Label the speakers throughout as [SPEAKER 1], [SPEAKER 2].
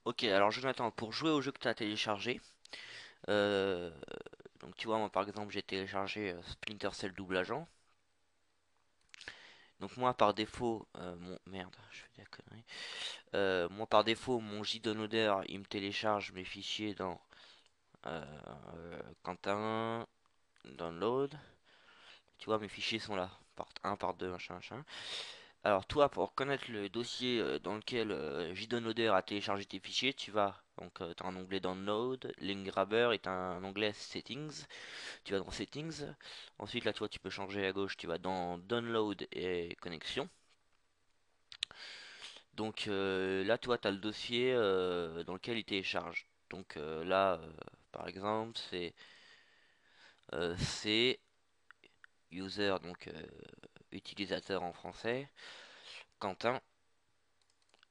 [SPEAKER 1] Ok, alors Jonathan, pour jouer au jeu que tu as téléchargé, euh, donc tu vois, moi par exemple, j'ai téléchargé Splinter Cell Double Agent. Donc moi par défaut, merde, je fais de la connerie. Moi par défaut, mon JDownloader, il me télécharge mes fichiers dans Quentin, Download. Tu vois, mes fichiers sont là, part 1, part 2, machin, machin. Alors toi, pour connaître le dossier dans lequel JDownloader a téléchargé tes fichiers, tu vas donc t'as un onglet Download, Link Grabber et t'as un onglet Settings. Tu vas dans Settings. Ensuite là, tu vois, tu peux changer à gauche. Tu vas dans Download et Connexion. Donc là, toi, tu as le dossier dans lequel il télécharge. Donc là, par exemple, c'est user, donc utilisateur en français, Quentin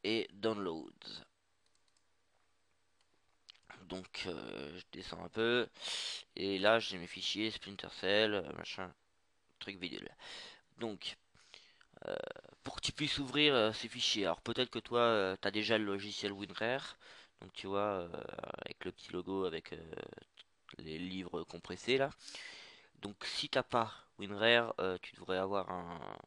[SPEAKER 1] et downloads. Donc je descends un peu et là j'ai mes fichiers Splinter Cell, machin, truc vidéo. Donc pour que tu puisses ouvrir ces fichiers, alors peut-être que toi tu as déjà le logiciel WinRAR, donc tu vois avec le petit logo avec les livres compressés là. Donc si t'as pas WinRAR, tu devrais avoir un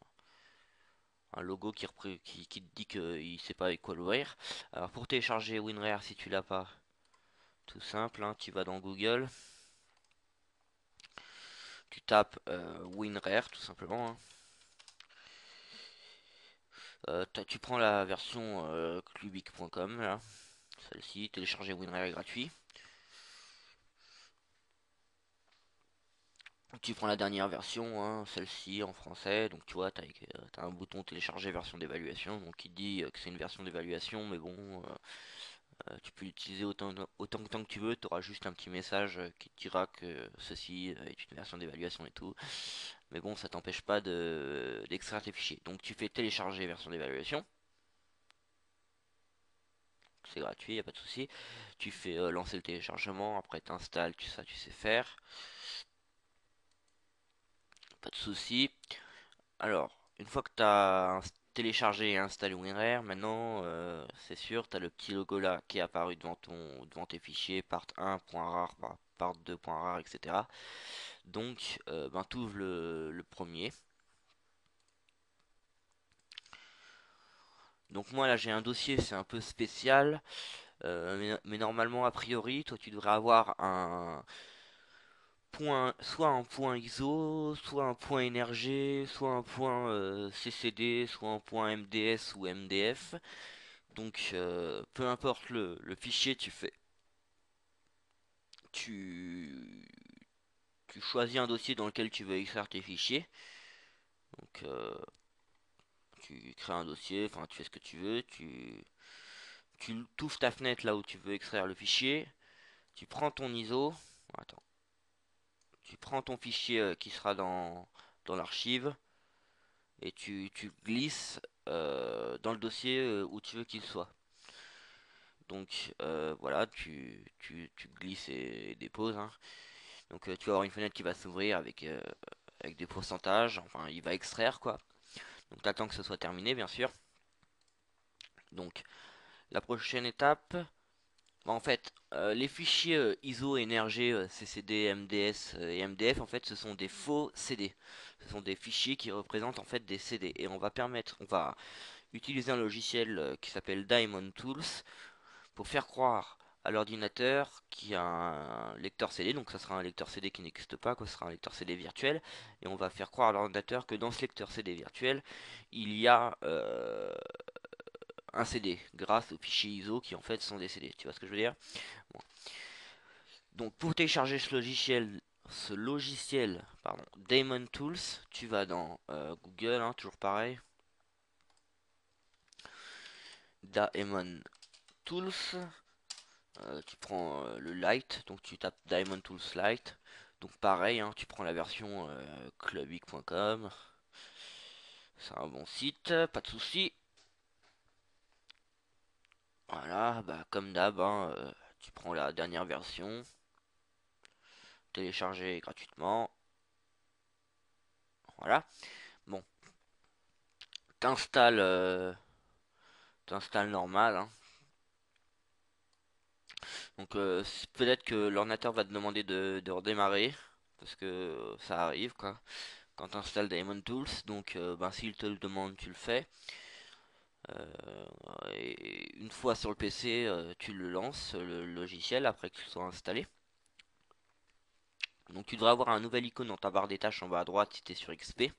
[SPEAKER 1] logo qui te dit qu'il sait pas avec quoi l'ouvrir. Alors pour télécharger WinRAR si tu l'as pas, tout simple, hein, tu vas dans Google, tu tapes WinRAR tout simplement, hein. Tu prends la version clubic.com là, celle-ci, télécharger WinRAR est gratuit. Tu prends la dernière version, hein, celle-ci en français, donc tu vois, t'as un bouton télécharger version d'évaluation, donc il dit que c'est une version d'évaluation, mais bon, tu peux l'utiliser autant que tu veux, tu auras juste un petit message qui te dira que ceci est une version d'évaluation et tout. Mais bon, ça t'empêche pas d'extraire tes fichiers. Donc tu fais télécharger version d'évaluation, c'est gratuit, y a pas de souci. Tu fais lancer le téléchargement, après t'installes, ça tu sais faire, pas de souci. Alors, une fois que tu as téléchargé et installé WinRAR, maintenant c'est sûr, tu as le petit logo là qui est apparu devant tes fichiers, part1.rar, part2.rar, etc. Donc, ben, tu ouvres le premier. Donc moi là j'ai un dossier, c'est un peu spécial, mais normalement a priori, toi tu devrais avoir un point, soit un point ISO, soit un point NRG, soit un point CCD, soit un point MDS ou MDF. Donc, peu importe le fichier, tu, tu choisis un dossier dans lequel tu veux extraire tes fichiers. Donc, tu crées un dossier, enfin, tu fais ce que tu veux. Tu ouvres ta fenêtre là où tu veux extraire le fichier. Tu prends ton ISO. Attends. Tu prends ton fichier qui sera dans l'archive et tu glisses dans le dossier où tu veux qu'il soit. Donc, voilà, tu glisses et déposes, hein. Donc tu vas avoir une fenêtre qui va s'ouvrir avec des pourcentages, enfin il va extraire quoi. Donc tu attends que ce soit terminé bien sûr. Donc la prochaine étape, bah, en fait les fichiers ISO, NRG, CCD, MDS et MDF en fait ce sont des faux CD. Ce sont des fichiers qui représentent en fait des CD et on va utiliser un logiciel qui s'appelle Diamond Tools pour faire croire à l'ordinateur qui a un lecteur CD, donc ça sera un lecteur CD qui n'existe pas, quoi, ce sera un lecteur CD virtuel, et on va faire croire à l'ordinateur que dans ce lecteur CD virtuel, il y a un CD, grâce aux fichiers ISO qui en fait sont des CD, tu vois ce que je veux dire? Bon. Donc pour télécharger ce logiciel, pardon, Daemon Tools, tu vas dans Google, hein, toujours pareil, Daemon Tools, tu prends le Lite, donc tu tapes Diamond Tools Lite. Donc pareil, hein, tu prends la version clubic.com. C'est un bon site, pas de souci. Voilà, bah comme d'hab, hein, tu prends la dernière version, téléchargée gratuitement. Voilà. Bon, t'installes normal, hein. Donc peut-être que l'ordinateur va te demander de redémarrer, parce que ça arrive quoi, quand tu installes Diamond Tools. Donc ben, s'il te le demande, tu le fais. Et une fois sur le PC, tu le lances, le logiciel, après qu'il soit installé. Donc tu devrais avoir un nouvel icône dans ta barre des tâches en bas à droite si tu es sur XP.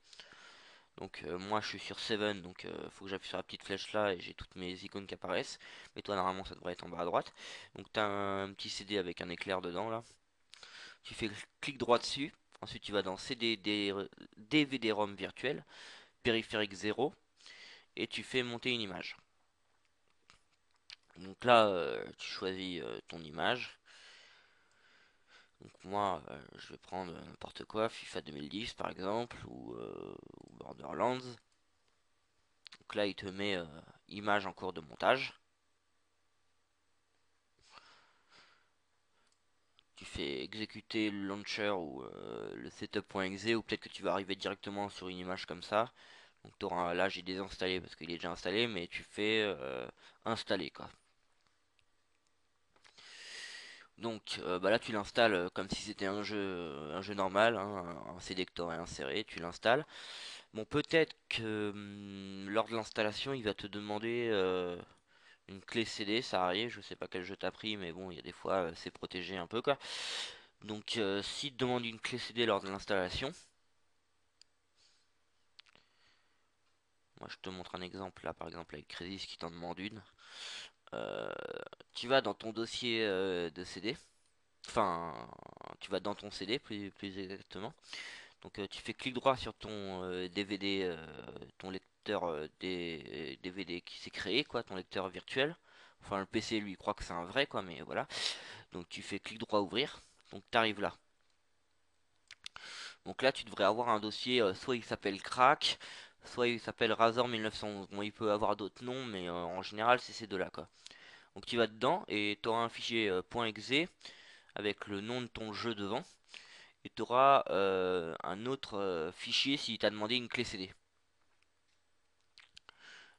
[SPEAKER 1] Donc moi je suis sur 7, donc faut que j'appuie sur la petite flèche là et j'ai toutes mes icônes qui apparaissent. Mais toi normalement ça devrait être en bas à droite. Donc tu as un petit CD avec un éclair dedans là. Tu fais clic droit dessus. Ensuite tu vas dans DVD-ROM virtuel, périphérique 0, et tu fais monter une image. Donc là tu choisis ton image. Donc moi je vais prendre n'importe quoi, FIFA 2010 par exemple, ou Borderlands. Donc là il te met image en cours de montage. Tu fais exécuter le launcher ou le setup.exe, ou peut-être que tu vas arriver directement sur une image comme ça. Donc là j'ai désinstallé parce qu'il est déjà installé, mais tu fais installer quoi. Donc bah là tu l'installes comme si c'était un jeu normal, hein, un CD que tu aurais inséré, tu l'installes. Bon, peut-être que lors de l'installation il va te demander une clé CD, ça arrive, je sais pas quel jeu t'as pris, mais bon, il y a des fois c'est protégé un peu quoi. Donc s'il te demande une clé CD lors de l'installation, moi je te montre un exemple là, par exemple avec Credis qui t'en demande une. Euh, Tu vas dans ton dossier de CD, enfin tu vas dans ton CD plus exactement. Donc tu fais clic droit sur ton DVD, ton lecteur des DVD qui s'est créé quoi, ton lecteur virtuel. Enfin le PC lui croit que c'est un vrai quoi, mais voilà. Donc tu fais clic droit ouvrir. Donc tu arrives là. Donc là tu devrais avoir un dossier, soit il s'appelle Crack, soit il s'appelle Razor 1911. Bon, il peut avoir d'autres noms, mais en général c'est ces deux-là quoi. Donc tu vas dedans et tu auras un fichier .exe avec le nom de ton jeu devant. Et tu auras un autre fichier si t'a demandé une clé CD.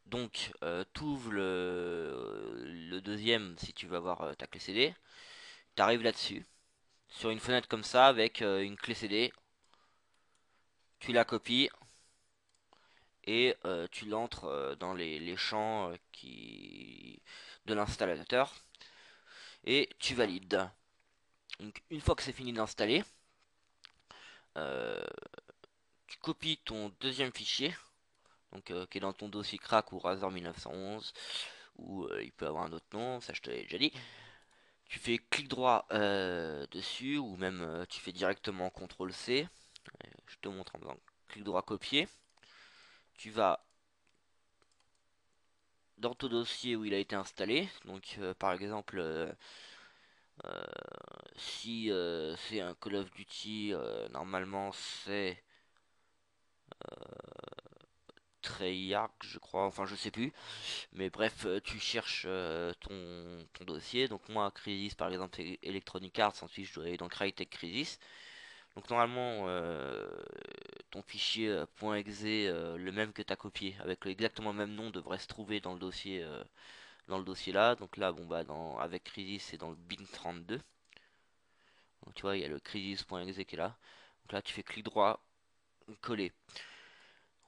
[SPEAKER 1] Donc tu ouvres le deuxième si tu veux avoir ta clé CD. Tu arrives là-dessus, sur une fenêtre comme ça avec une clé CD. Tu la copies et tu l'entres dans les champs de l'installateur et tu valides. Donc une fois que c'est fini d'installer, euh, tu copies ton deuxième fichier, donc qui est dans ton dossier crack ou Razor 1911, ou il peut avoir un autre nom, ça je te l'ai déjà dit. Tu fais clic droit dessus, ou même tu fais directement CTRL C. Je te montre en faisant clic droit copier. Tu vas dans ton dossier où il a été installé. Donc par exemple, euh, si c'est un Call of Duty, normalement c'est Treyarch, je crois, enfin je sais plus. Mais bref, tu cherches ton dossier. Donc moi, Crisis par exemple, c'est Electronic Arts. Ensuite, je dois aller dans Crytek Crisis. Donc normalement, ton fichier .exe, le même que tu as copié, avec exactement le même nom, devrait se trouver dans le dossier là. Donc là, bon bah avec Crisis, c'est dans le bin 32. Donc tu vois, il y a le crisis.exe qui est là. Donc là, tu fais clic droit, coller.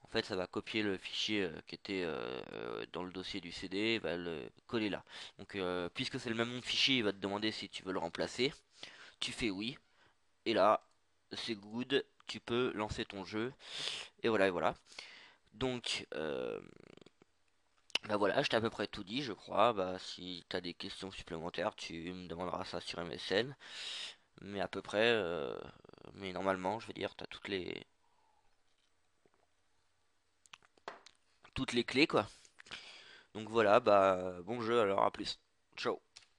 [SPEAKER 1] En fait, ça va copier le fichier qui était dans le dossier du CD, et va le coller là. Donc, puisque c'est le même nom de fichier, il va te demander si tu veux le remplacer. Tu fais oui, et là, c'est good. Tu peux lancer ton jeu, et voilà, et voilà. Donc, bah voilà, je t'ai à peu près tout dit, je crois. Bah, si t'as des questions supplémentaires, tu me demanderas ça sur MSN. Mais à peu près, mais normalement, je vais dire, t'as toutes les clés, quoi. Donc voilà, bah bon jeu alors, à plus. Ciao.